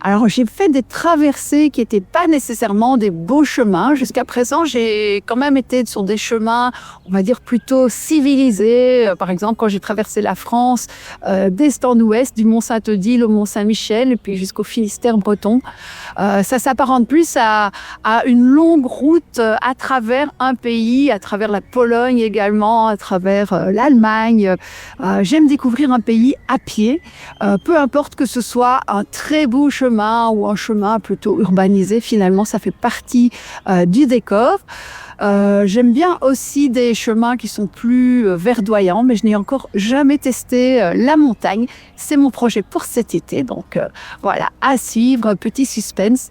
Alors, j'ai fait des traversées qui n'étaient pas nécessairement des beaux chemins. Jusqu'à présent, j'ai quand même été sur des chemins, on va dire, plutôt civilisés. Par exemple, quand j'ai traversé la France, d'est en ouest, du Mont-Saint-Odile au Mont-Saint-Michel, et puis jusqu'au Finistère breton. Ça s'apparente plus à une longue route à travers un pays, à travers la Pologne également, à travers l'Allemagne. J'aime découvrir un pays à pied, peu importe que ce soit un très beau chemin ou un chemin plutôt urbanisé. Finalement, ça fait partie du décor. J'aime bien aussi des chemins qui sont plus verdoyants, mais je n'ai encore jamais testé la montagne. C'est mon projet pour cet été, donc voilà, à suivre, petit suspense.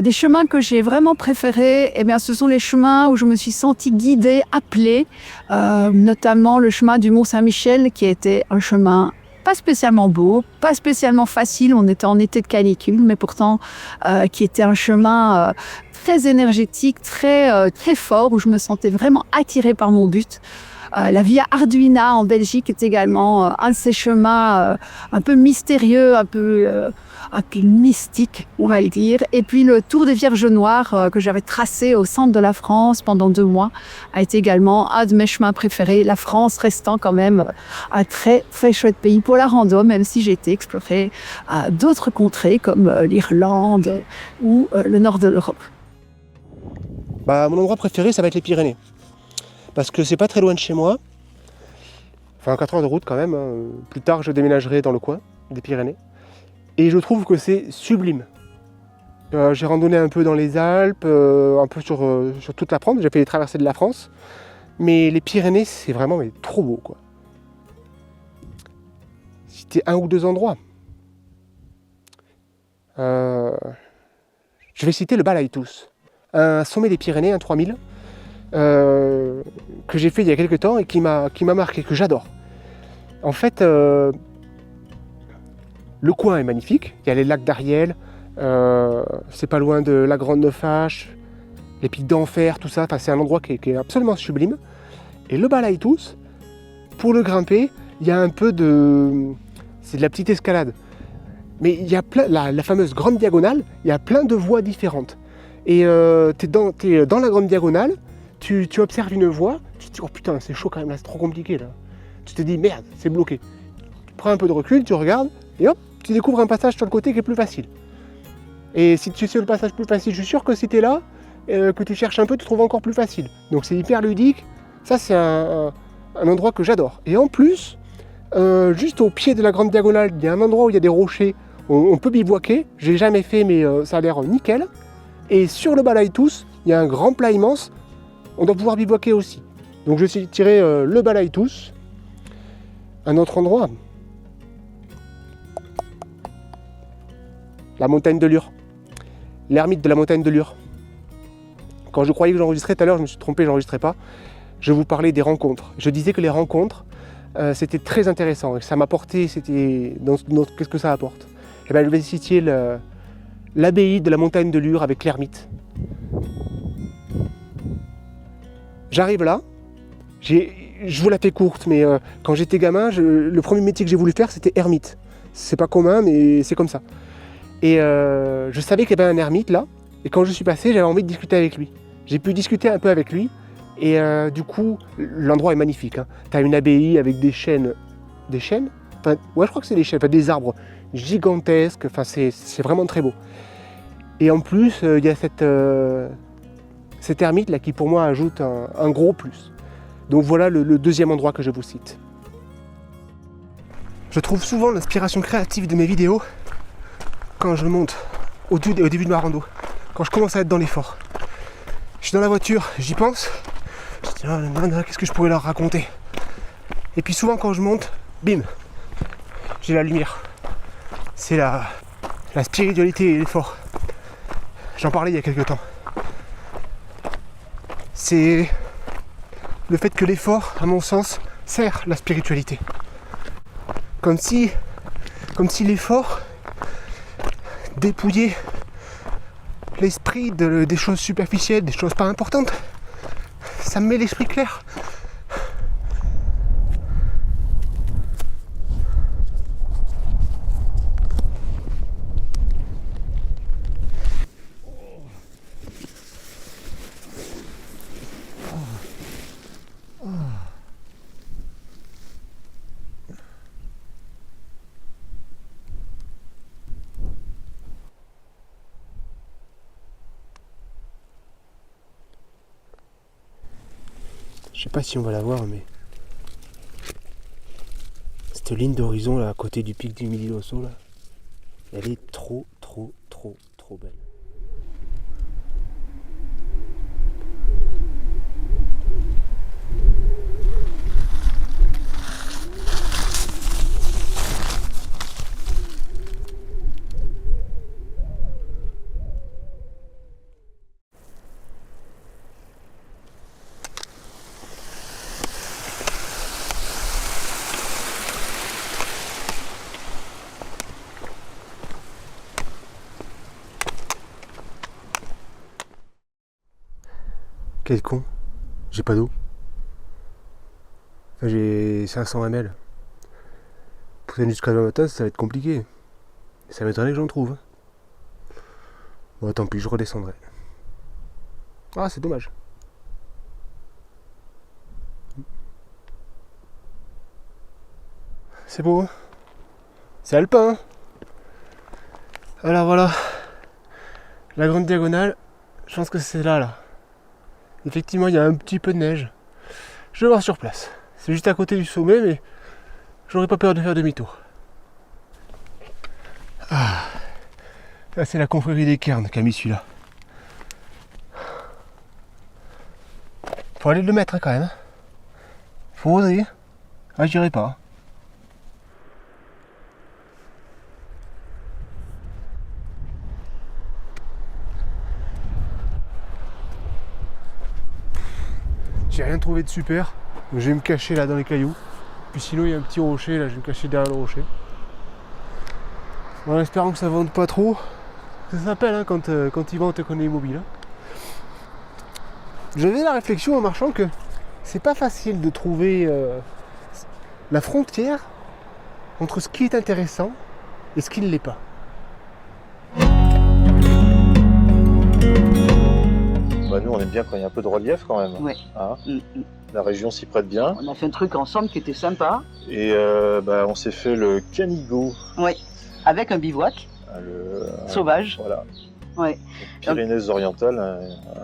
Des chemins que j'ai vraiment préférés, eh bien, ce sont les chemins où je me suis sentie guidée, appelée, notamment le chemin du Mont-Saint-Michel, qui était un chemin pas spécialement beau, pas spécialement facile, on était en été de canicule, mais pourtant qui était un chemin très énergétique, très fort, où je me sentais vraiment attirée par mon but. La Via Arduina en Belgique est également un de ces chemins un peu mystérieux, un peu mystique, on va le dire. Et puis le Tour des Vierges Noires que j'avais tracé au centre de la France pendant 2 mois a été également un de mes chemins préférés. La France restant quand même un très très chouette pays pour la rando, même si j'ai été explorer d'autres contrées comme l'Irlande ou le nord de l'Europe. Mon endroit préféré, ça va être les Pyrénées. Parce que c'est pas très loin de chez moi. Enfin, 4 heures de route quand même. Plus tard, je déménagerai dans le coin des Pyrénées. Et je trouve que c'est sublime. J'ai randonné un peu dans les Alpes, un peu sur toute la France. J'ai fait les traversées de la France. Mais les Pyrénées, c'est vraiment trop beau, quoi. Citer 1 ou 2 endroits. Je vais citer le Balaïtous. Un sommet des Pyrénées, un 3000. Que j'ai fait il y a quelques temps et qui m'a marqué, que j'adore. En fait, le coin est magnifique. Il y a les lacs d'Ariel, c'est pas loin de la Grande Neufâche, les pics d'Enfer, tout ça. Enfin, c'est un endroit qui est absolument sublime. Et le Balaïtous, pour le grimper, il y a un peu de... C'est de la petite escalade. Mais il y a la fameuse grande diagonale, il y a plein de voies différentes. Et t'es dans la grande diagonale, tu observes une voie, tu te dis « Oh putain, c'est chaud quand même, là, c'est trop compliqué, là. » Tu te dis « Merde, c'est bloqué. » Tu prends un peu de recul, tu regardes, et hop, tu découvres un passage sur le côté qui est plus facile. Et si tu sais le passage plus facile, je suis sûr que si tu es là, que tu cherches un peu, tu trouves encore plus facile. Donc c'est hyper ludique. Ça, c'est un endroit que j'adore. Et en plus, juste au pied de la grande diagonale, il y a un endroit où il y a des rochers. On peut bivouaquer. J'ai jamais fait, mais ça a l'air nickel. Et sur le Balaïtous, il y a un grand plat immense. On doit pouvoir bivouaquer aussi. Donc je suis tiré le Balaïtous. Un autre endroit. La montagne de Lure. L'ermite de la montagne de Lure. Quand je croyais que j'enregistrais tout à l'heure, je me suis trompé, j'enregistrais pas. Je vous parlais des rencontres. Je disais que les rencontres, c'était très intéressant. Et ça m'apportait, c'était dans qu'est-ce que ça apporte. Et bien, je vais citer l'abbaye de la montagne de Lure avec l'ermite. J'arrive là, je vous la fais courte, mais quand j'étais gamin, le premier métier que j'ai voulu faire, c'était ermite. C'est pas commun, mais c'est comme ça. Et je savais qu'il y avait un ermite là, et quand je suis passé, j'avais envie de discuter avec lui. J'ai pu discuter un peu avec lui, et du coup, l'endroit est magnifique. Hein. Tu as une abbaye avec des chênes. Des chênes ? Enfin, ouais, je crois que c'est des chênes, enfin, des arbres gigantesques, enfin, c'est vraiment très beau. Et en plus, il y a cet ermite là qui pour moi ajoute un gros plus. Donc voilà le deuxième endroit que je vous cite. Je trouve souvent l'inspiration créative de mes vidéos quand je monte au début de ma rando, quand je commence à être dans l'effort. Je suis dans la voiture, j'y pense, je dis oh, qu'est-ce que je pourrais leur raconter. Et puis souvent quand je monte, bim, j'ai la lumière. C'est la spiritualité et l'effort. J'en parlais il y a quelques temps. C'est le fait que l'effort, à mon sens, sert la spiritualité. Comme si l'effort dépouillait l'esprit des choses superficielles, des choses pas importantes. Ça me met l'esprit clair. Je sais pas si on va la voir, mais cette ligne d'horizon là à côté du pic du Midi Losso là, elle est trop belle. Quel con, j'ai pas d'eau. Enfin, j'ai 500 ml. Pour tenir jusqu'à demain matin, ça va être compliqué. Ça m'étonnerait que j'en trouve. Bon, tant pis, je redescendrai. Ah, c'est dommage. C'est beau, hein. C'est alpin, hein. Alors voilà, la grande diagonale, je pense que c'est là. Effectivement, il y a un petit peu de neige. Je vais voir sur place. C'est juste à côté du sommet, mais j'aurais pas peur de faire demi-tour. Ah, là, c'est la confrérie des Cairns qui a mis celui-là. Faut aller le mettre, hein, quand même. Faut oser. Ah, je dirais pas. J'ai rien trouvé de super, donc je vais me cacher là dans les cailloux. Puis sinon il y a un petit rocher, là je vais me cacher derrière le rocher. En espérant que ça vente pas trop. Ça s'appelle hein, quand il vente et qu'on est immobile. Hein. J'avais la réflexion en marchant que c'est pas facile de trouver la frontière entre ce qui est intéressant et ce qui ne l'est pas. Bah nous on aime bien quand il y a un peu de relief quand même. Ouais. Hein la région s'y prête bien. On a fait un truc ensemble qui était sympa. Et on s'est fait le Canigou. Oui, avec un bivouac sauvage. Voilà. Ouais. Pyrénées-Orientales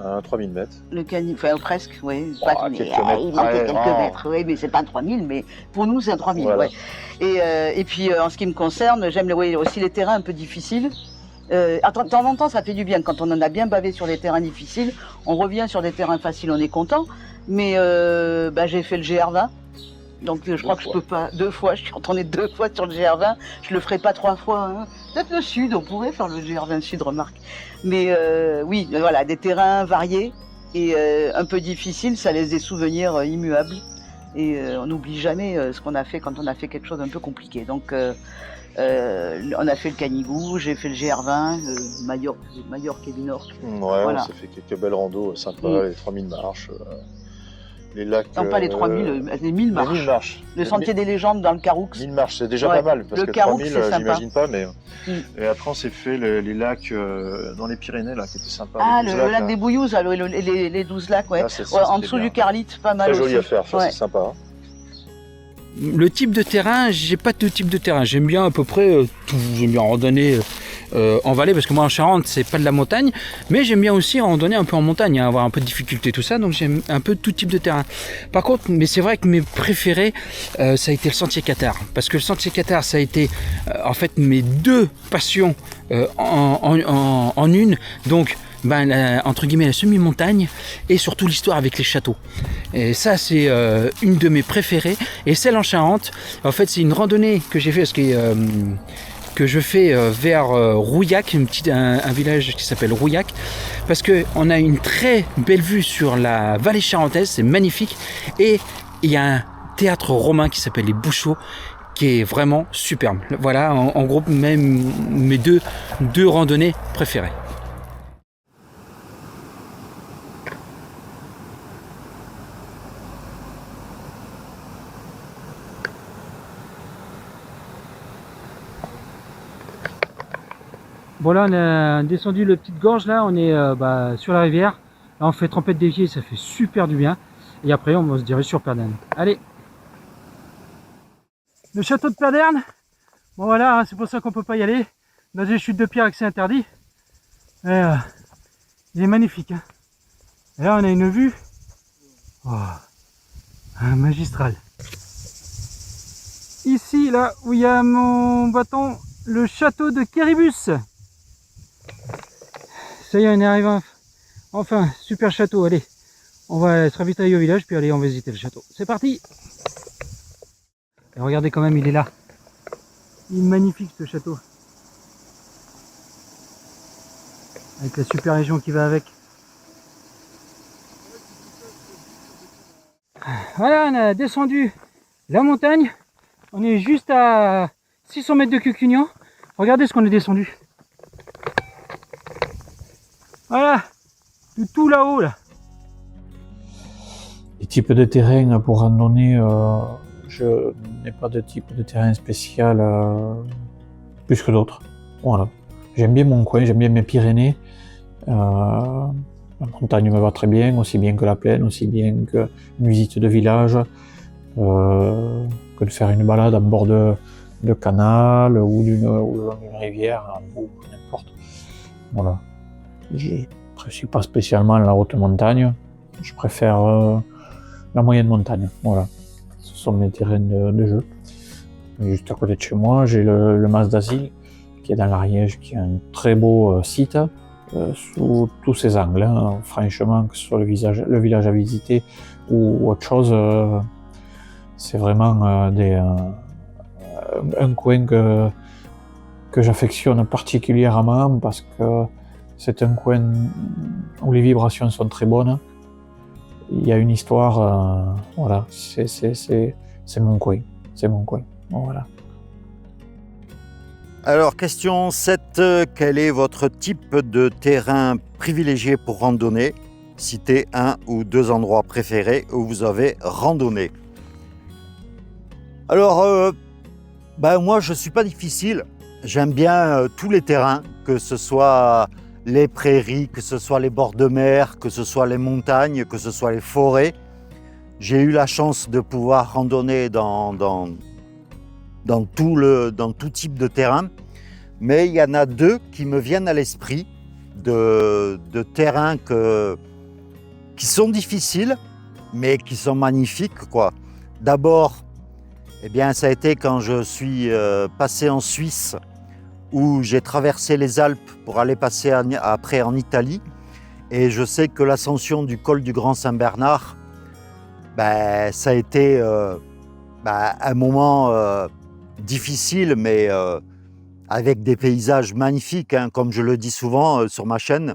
à 3000 mètres. Le enfin presque, oui. Oh, quelques mètres. Il manque quelques mètres, oui, mais c'est pas 3000, mais pour nous c'est un 3000. Voilà. Ouais. Et puis en ce qui me concerne, j'aime aussi les terrains un peu difficiles. De temps en temps, ça fait du bien. Quand on en a bien bavé sur des terrains difficiles, on revient sur des terrains faciles, on est content. Mais j'ai fait le GR20. Donc je crois que je peux pas 2 fois, je suis retournée 2 fois sur le GR20, je le ferai pas 3 fois. Hein. Peut-être le sud, on pourrait faire le GR20 sud, remarque. Mais oui, voilà, des terrains variés et un peu difficiles, ça laisse des souvenirs immuables. Et on n'oublie jamais ce qu'on a fait quand on a fait quelque chose d'un peu compliqué. Donc on a fait le Canigou, j'ai fait le GR20, Majorque et Minorque. Ouais, voilà. On s'est fait quelques belles randos sympas, les 3000 marches. Les lacs. Non, pas les 3000, les 1000 marches. Les 1000 marches. Le sentier des légendes dans le Caroux. 1000 marches, c'est déjà pas mal, parce le que Caroux, 3000, j'imagine pas, mais. Et après, on s'est fait les lacs dans les Pyrénées, là, qui étaient sympas. Ah, le lac des Bouillouzes, les 12 lacs, ouais. En dessous du Carlite, pas mal. Très joli à faire, ça, c'est sympa. Hein. Le type de terrain, j'ai pas de type de terrain. J'aime bien à peu près tout. J'aime bien randonner en vallée, parce que moi en Charente, c'est pas de la montagne, mais j'aime bien aussi randonner un peu en montagne, hein, avoir un peu de difficulté, tout ça. Donc j'aime un peu tout type de terrain. Par contre, mais c'est vrai que mes préférés, ça a été le sentier Qatar, parce que le sentier Qatar, ça a été en fait mes 2 passions en une. Donc entre guillemets la semi-montagne et surtout l'histoire avec les châteaux. Et ça c'est une de mes préférées. Et celle en Charente, en fait c'est une randonnée que j'ai fait que je fais vers Rouillac, un village qui s'appelle Rouillac, parce qu'on a une très belle vue sur la vallée charentaise, c'est magnifique, et il y a un théâtre romain qui s'appelle les Bouchots, qui est vraiment superbe. Voilà en gros même mes deux randonnées préférées. Voilà, on a descendu le petite gorge là, on est sur la rivière. Là on fait trempette d'évier, ça fait super du bien. Et après on va se diriger sur Perderne. Allez. Le château de Perderne. Bon voilà, c'est pour ça qu'on peut pas y aller. Dans des chutes de pierre, accès interdit. Et, il est magnifique. Hein. Et là on a une vue. Oh, Magistral. Ici, là où il y a mon bâton, le château de Kéribus. Ça y est, on est arrivé. Enfin, super château, allez. On va se ravitailler au village, puis allez, on va visiter le château. C'est parti! Et regardez quand même, il est là. Il est magnifique ce château. Avec la super région qui va avec. Voilà, on a descendu la montagne. On est juste à 600 mètres de Cucugnan. Regardez ce qu'on est descendu. Voilà, tout là-haut là. Les types de terrain pour randonnée, je n'ai pas de type de terrain spécial plus que d'autres. Voilà. J'aime bien mon coin, j'aime bien mes Pyrénées. La montagne me va très bien, aussi bien que la plaine, aussi bien qu'une visite de village, que de faire une balade à bord de canal ou d'une rivière, ou n'importe. Voilà. Je ne suis pas spécialement la haute montagne, je préfère la moyenne montagne. Voilà. Ce sont mes terrains de jeu. Juste à côté de chez moi, j'ai le Mas d'Asile, qui est dans l'Ariège, qui est un très beau site. Sous tous ces angles, hein. Franchement, que ce soit le village à visiter ou autre chose, c'est vraiment un coin que j'affectionne particulièrement parce que c'est un coin où les vibrations sont très bonnes. Il y a une histoire, voilà, c'est mon coin, voilà. Alors, question 7, quel est votre type de terrain privilégié pour randonner? Citez un ou deux endroits préférés où vous avez randonné. Alors, moi je ne suis pas difficile, j'aime bien tous les terrains, que ce soit les prairies, que ce soit les bords de mer, que ce soit les montagnes, que ce soit les forêts. J'ai eu la chance de pouvoir randonner dans tout type de terrain, mais il y en a deux qui me viennent à l'esprit, de terrains qui sont difficiles, mais qui sont magnifiques, quoi. D'abord, eh bien, ça a été quand je suis passé en Suisse, où j'ai traversé les Alpes pour aller passer après en Italie, et je sais que l'ascension du col du Grand Saint-Bernard, ça a été un moment difficile, mais avec des paysages magnifiques, hein, comme je le dis souvent sur ma chaîne.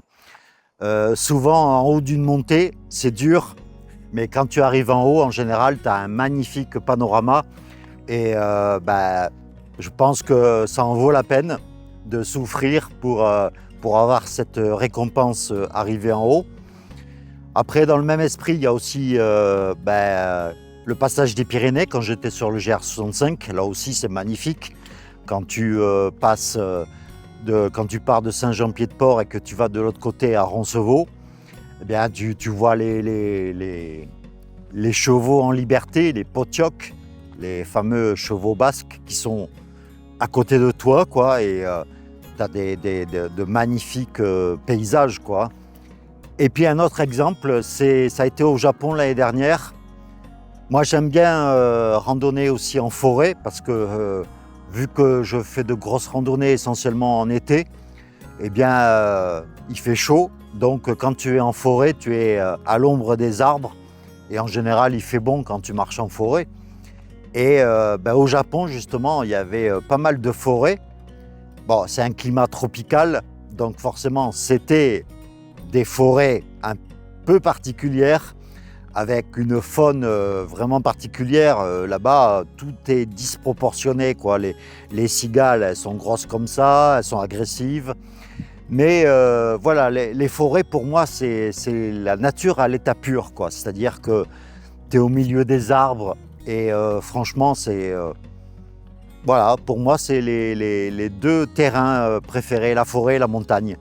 Souvent, en haut d'une montée, c'est dur, mais quand tu arrives en haut, en général, tu as un magnifique panorama. Et je pense que ça en vaut la peine de souffrir pour avoir cette récompense arrivée en haut. Après, dans le même esprit, il y a aussi le passage des Pyrénées, quand j'étais sur le GR65, là aussi c'est magnifique. Quand tu quand tu pars de Saint-Jean-Pied-de-Port et que tu vas de l'autre côté à Roncevaux, eh bien, tu vois les chevaux en liberté, les potiocs, les fameux chevaux basques qui sont à côté de toi, quoi, et tu as de magnifiques paysages, quoi. Et puis un autre exemple, ça a été au Japon l'année dernière. Moi, j'aime bien randonner aussi en forêt parce que vu que je fais de grosses randonnées essentiellement en été, eh bien, il fait chaud. Donc, quand tu es en forêt, tu es à l'ombre des arbres. Et en général, il fait bon quand tu marches en forêt. Et au Japon, justement, il y avait pas mal de forêts. Bon, c'est un climat tropical, donc forcément, c'était des forêts un peu particulières, avec une faune vraiment particulière. Là-bas, tout est disproportionné, quoi. Les cigales, elles sont grosses comme ça, elles sont agressives. Mais voilà, les forêts, pour moi, c'est la nature à l'état pur, quoi. C'est-à-dire que tu es au milieu des arbres et franchement, c'est... voilà, pour moi, c'est les deux terrains préférés, la forêt et la montagne.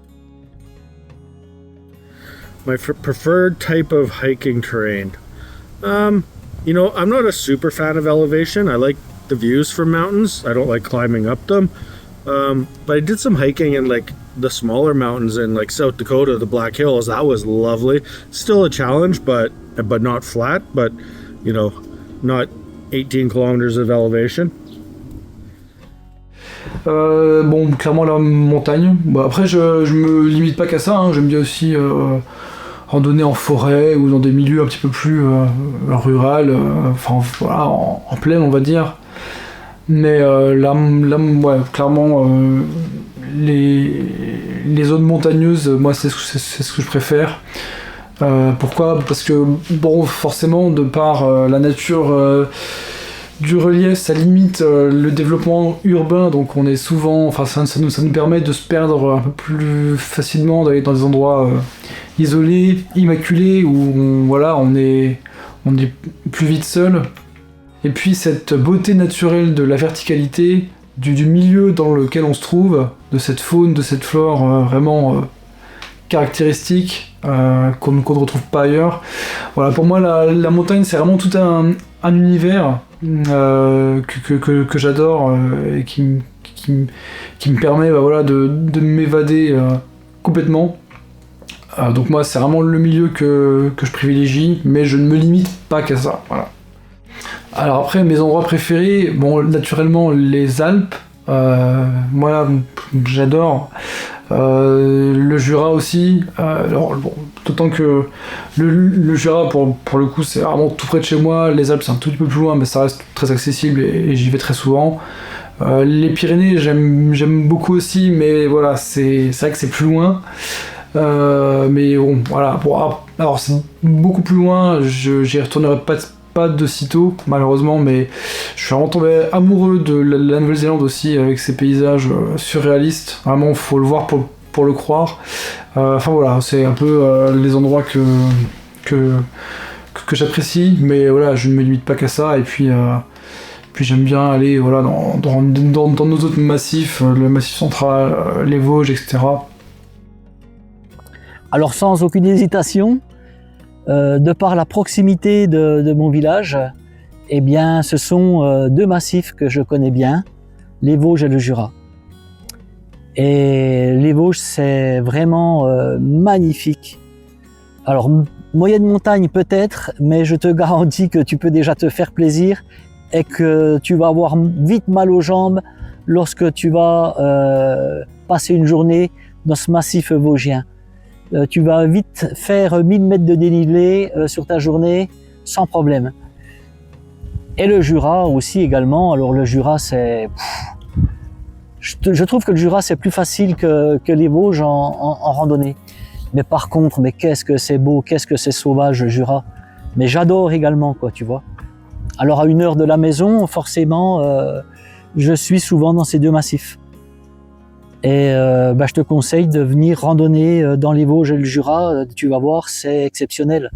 My preferred type of hiking terrain. I'm not a super fan of elevation. I like the views from mountains. I don't like climbing up them. But I did some hiking in like the smaller mountains in like South Dakota, the Black Hills. That was lovely. Still a challenge, but not flat. But not 18 kilometers of elevation. Bon, clairement la montagne. Bon, après, je me limite pas qu'à ça, hein. J'aime bien aussi randonner en forêt ou dans des milieux un petit peu plus rural, enfin voilà, en plaine, on va dire. Mais là ouais, clairement, les zones montagneuses, moi, c'est ce que je préfère. Pourquoi ? Parce que, bon, forcément, de par la nature du relief, ça limite le développement urbain, donc on est souvent, enfin ça nous permet de se perdre un peu plus facilement, d'aller dans des endroits isolés, immaculés, où on est plus vite seul. Et puis cette beauté naturelle de la verticalité, du milieu dans lequel on se trouve, de cette faune, de cette flore vraiment caractéristique qu'on ne retrouve pas ailleurs. Voilà, pour moi la montagne c'est vraiment tout un univers que j'adore et qui me permet de m'évader complètement. Donc moi c'est vraiment le milieu que je privilégie, mais je ne me limite pas qu'à ça. Voilà. Alors après mes endroits préférés, bon naturellement les Alpes, moi j'adore. Le Jura aussi, alors, bon, d'autant que le Jura pour le coup c'est vraiment tout près de chez moi, les Alpes c'est un tout petit peu plus loin mais ça reste très accessible et j'y vais très souvent. Les Pyrénées j'aime beaucoup aussi, mais voilà, c'est vrai que c'est plus loin. Mais bon voilà, alors c'est beaucoup plus loin, j'y retournerai pas de sitôt malheureusement, mais je suis vraiment tombé amoureux de la Nouvelle-Zélande aussi, avec ses paysages surréalistes, vraiment faut le voir pour le croire. Enfin voilà, c'est un peu les endroits que j'apprécie, mais voilà, je ne me limite pas qu'à ça, et puis j'aime bien aller voilà, dans nos autres massifs, le massif central, les Vosges, etc. Alors sans aucune hésitation, de par la proximité de mon village, eh bien, ce sont deux massifs que je connais bien, les Vosges et le Jura. Et les Vosges, c'est vraiment magnifique. Alors, moyenne montagne peut-être, mais je te garantis que tu peux déjà te faire plaisir et que tu vas avoir vite mal aux jambes lorsque tu vas passer une journée dans ce massif vosgien. Tu vas vite faire 1000 mètres de dénivelé sur ta journée sans problème. Et le Jura aussi également. Alors le Jura, c'est... Je trouve que le Jura, c'est plus facile que les Vosges en randonnée. Mais par contre, mais qu'est-ce que c'est beau, qu'est-ce que c'est sauvage le Jura. Mais j'adore également, quoi, tu vois. Alors à 1 heure de la maison, forcément, je suis souvent dans ces deux massifs. Et je te conseille de venir randonner dans les Vosges et le Jura, tu vas voir, c'est exceptionnel.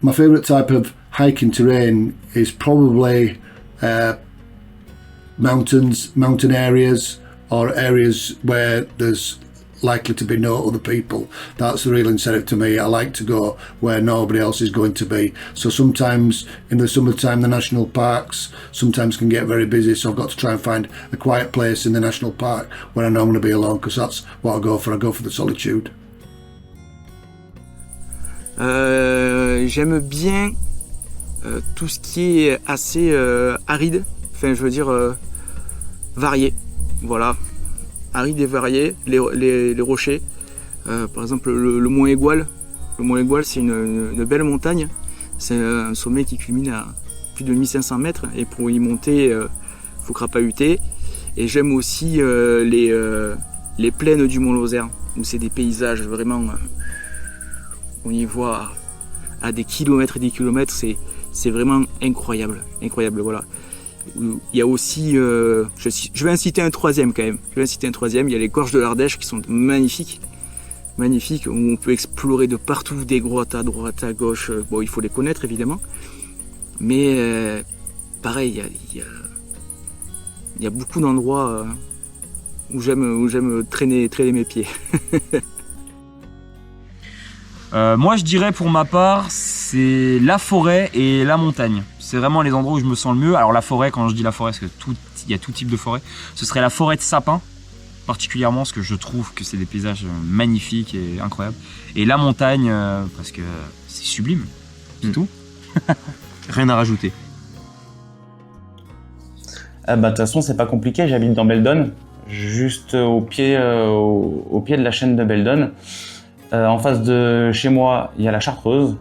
My favourite type of hiking terrain is probably mountain areas, or areas where there's likely to be no other people. That's the real incentive to me. I like to go where nobody else is going to be. So sometimes in the summertime the national parks sometimes can get very busy, so I've got to try and find a quiet place in the national park where I know I'm going to be alone, because that's what I go for the solitude. J'aime bien tout ce qui est assez aride, enfin je veux dire varié, voilà. Aride et varié, les rochers. Par exemple, le mont Égual. Le mont Égual, c'est une belle montagne. C'est un sommet qui culmine à plus de 1500 mètres. Et pour y monter, il faut crapahuter. Et j'aime aussi les plaines du mont Lozère, où c'est des paysages vraiment... on y voit à des kilomètres et des kilomètres. C'est vraiment incroyable. Incroyable, voilà. Il y a aussi, je vais en citer un troisième quand même. Il y a les gorges de l'Ardèche qui sont magnifiques, où on peut explorer de partout, des grottes à droite, à gauche. Bon, il faut les connaître évidemment, mais pareil, il y a beaucoup d'endroits où j'aime traîner mes pieds. Moi je dirais pour ma part, c'est la forêt et la montagne. C'est vraiment les endroits où je me sens le mieux. Alors la forêt, quand je dis la forêt, parce que il y a tout type de forêt, ce serait la forêt de sapins, particulièrement parce que je trouve que c'est des paysages magnifiques et incroyables. Et la montagne, parce que c'est sublime, c'est tout. Rien à rajouter. De toute façon, c'est pas compliqué, j'habite dans Beldon, juste au pied de la chaîne de Beldon. En face de chez moi, il y a la Chartreuse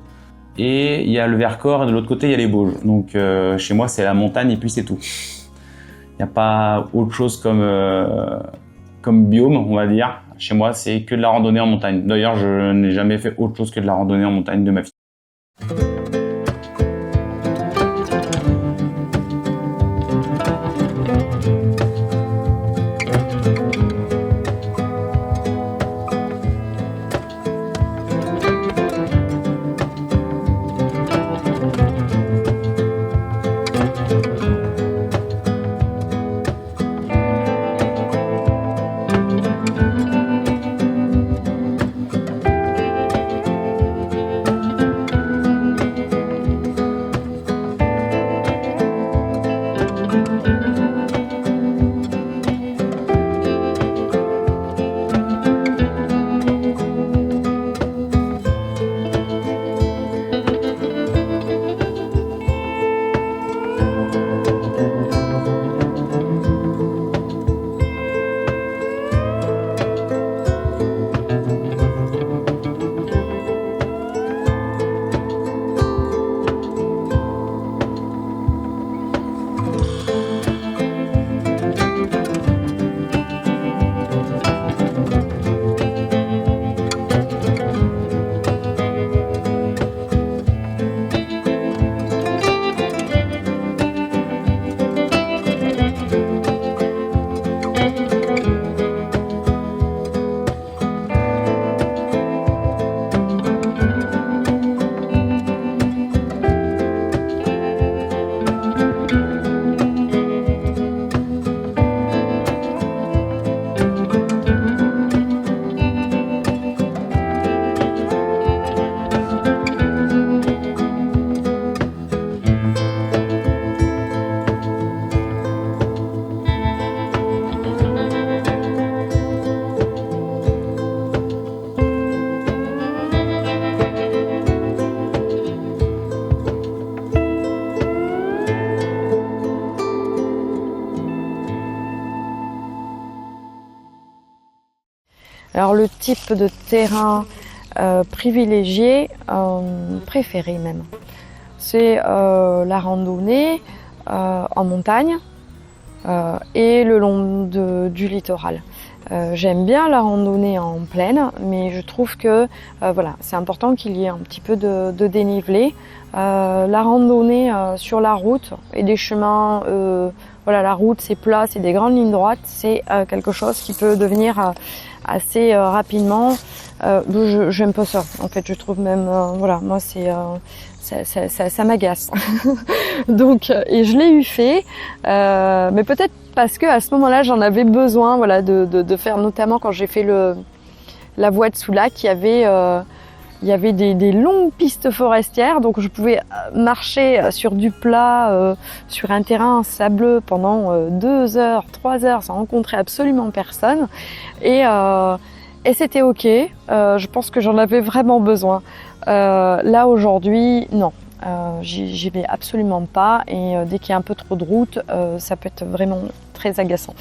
et il y a le Vercors et de l'autre côté, il y a les Bauges. Donc chez moi, c'est la montagne et puis c'est tout. Il n'y a pas autre chose comme biome, on va dire. Chez moi, c'est que de la randonnée en montagne. D'ailleurs, je n'ai jamais fait autre chose que de la randonnée en montagne de ma vie. Alors le type de terrain privilégié, préféré même, c'est la randonnée en montagne et le long du littoral. J'aime bien la randonnée en plaine, mais je trouve que voilà, c'est important qu'il y ait un petit peu de dénivelé. La randonnée sur la route et des chemins, voilà, la route c'est plat, c'est des grandes lignes droites, c'est quelque chose qui peut devenir assez rapidement. J'aime pas ça. En fait, je trouve même, voilà, moi c'est ça m'agace. Donc, et je l'ai eu fait, mais peut-être parce que à ce moment-là, j'en avais besoin, voilà, de faire, notamment quand j'ai fait la voie de Soulac, il y avait des longues pistes forestières, donc je pouvais marcher sur du plat, sur un terrain sableux pendant 2 heures, 3 heures sans rencontrer absolument personne. Et c'était ok, je pense que j'en avais vraiment besoin. Là aujourd'hui, non, j'y vais absolument pas, et dès qu'il y a un peu trop de route, ça peut être vraiment très agaçant.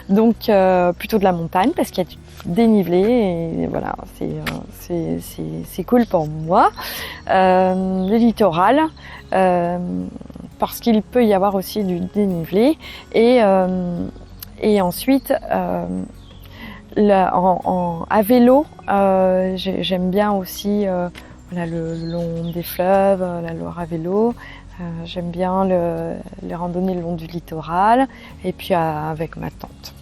Donc plutôt de la montagne, parce qu'il y a du dénivelé, et voilà, c'est cool pour moi. Le littoral, parce qu'il peut y avoir aussi du dénivelé, et ensuite à vélo, j'aime bien aussi voilà, le long des fleuves, la Loire à vélo. J'aime bien les randonnées le long du littoral, et puis avec ma tante.